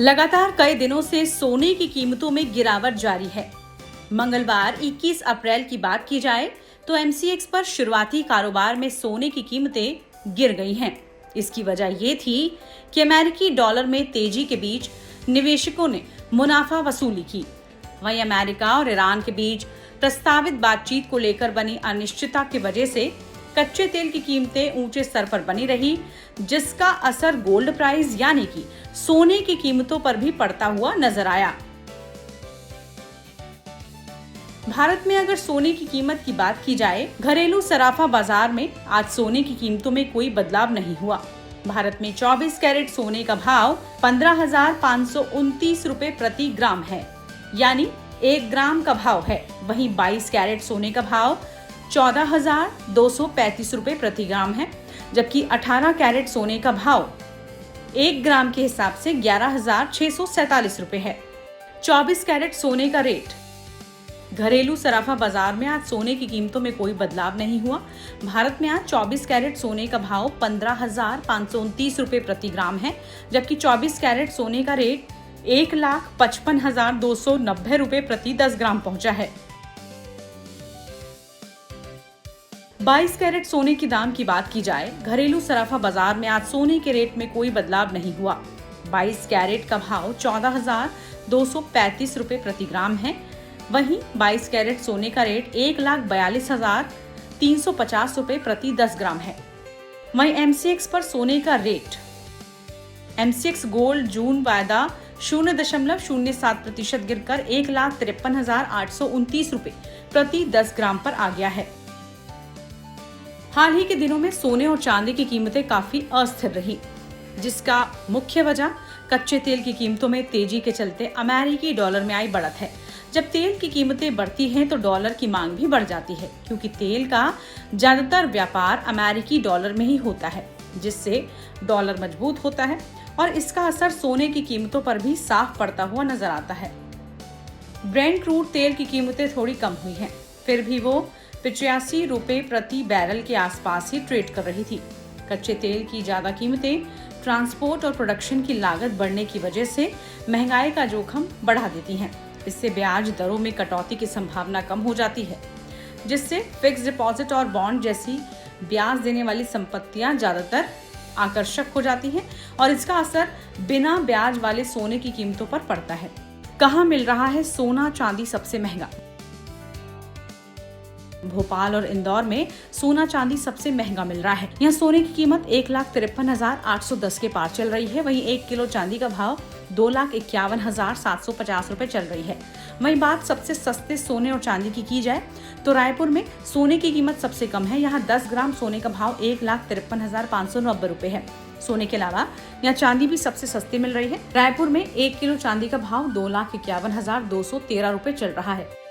लगातार कई दिनों से सोने की कीमतों में गिरावट जारी है। मंगलवार 21 अप्रैल की बात की जाए तो एमसीएक्स पर शुरुआती कारोबार में सोने की कीमतें गिर गई हैं। इसकी वजह ये थी कि अमेरिकी डॉलर में तेजी के बीच निवेशकों ने मुनाफा वसूली की। वहीं अमेरिका और ईरान के बीच प्रस्तावित बातचीत को लेकर बनी अनिश्चितता की वजह से कच्चे तेल की कीमतें ऊंचे स्तर पर बनी रही, जिसका असर गोल्ड प्राइस यानी कि सोने की कीमतों पर भी पड़ता हुआ नजर आया। भारत में अगर सोने की कीमत की बात की जाए, घरेलू सराफा बाजार में आज सोने की कीमतों में कोई बदलाव नहीं हुआ। भारत में 24 कैरेट सोने का भाव 15,529 रुपए प्रति ग्राम है, यानी 1 ग्राम का भाव है। वहीं 22 कैरेट सोने का भाव 14,235 रुपए प्रति ग्राम है, जबकि 18 कैरेट सोने का भाव 1 ग्राम के हिसाब से 11,647 रुपए है। 24 कैरेट सोने का रेट। घरेलू सराफा बाजार में आज सोने की कीमतों में कोई बदलाव नहीं हुआ। भारत में आज 24 कैरेट सोने का भाव 15,529 रुपए प्रति ग्राम है, जबकि 24 कैरेट सोने का रेट 1,55,290 रुपए प्रति 10 ग्राम पहुंचा है। 22 कैरेट सोने के दाम की बात की जाए, घरेलू सराफा बाजार में आज सोने के रेट में कोई बदलाव नहीं हुआ। 22 कैरेट का भाव 14,235 रुपए प्रति ग्राम है। वहीं 22 कैरेट सोने का रेट 1,42,350 रुपए प्रति 10 ग्राम है। वहीं एमसीएक्स पर सोने का रेट। एमसीएक्स गोल्ड जून वायदा 0.07% गिरकर 1,53,829 रुपए प्रति 10 ग्राम पर आ गया है। हाल ही के दिनों में सोने और चांदी की कीमतें काफी अस्थिर रही, जिसका मुख्य वजह कच्चे तेल की कीमतों में तेजी के चलते अमेरिकी डॉलर में आई बढ़त है। जब तेल की कीमतें बढ़ती हैं तो डॉलर की मांग भी बढ़ जाती है, क्योंकि तेल का ज्यादातर व्यापार अमेरिकी डॉलर में ही होता है, जिससे डॉलर मजबूत होता है और इसका असर सोने की कीमतों पर भी साफ पड़ता हुआ नजर आता है। ब्रेंट क्रूड तेल की कीमतें थोड़ी कम हुई हैं, फिर भी वो 85 रुपए प्रति बैरल के आसपास ही ट्रेड कर रही थी। कच्चे तेल की ज्यादा कीमतें ट्रांसपोर्ट और प्रोडक्शन की लागत बढ़ने की वजह से महंगाई का जोखिम बढ़ा देती हैं। इससे ब्याज दरों में कटौती की संभावना कम हो जाती है, जिससे फिक्स डिपॉजिट और बॉन्ड जैसी ब्याज देने वाली संपत्तियां ज्यादातर आकर्षक हो जाती हैं और इसका असर बिना ब्याज वाले सोने की कीमतों पर पड़ता है। कहाँ मिल रहा है सोना चांदी सबसे महंगा? भोपाल और इंदौर में सोना चांदी सबसे महंगा मिल रहा है। यहाँ सोने की कीमत 1,53,810 के पार चल रही है। वहीं 1 किलो चांदी का भाव 2,51,750 रुपए चल रही है। वहीं बात सबसे सस्ते सोने और चांदी की जाए तो रायपुर में सोने की कीमत सबसे कम है। यहाँ 10 ग्राम सोने का भाव 1,53,590 रुपए है। सोने के अलावा यहाँ चांदी भी सबसे सस्ती मिल रही है। रायपुर में 1 किलो चांदी का भाव 2,51,213 रुपए चल रहा है।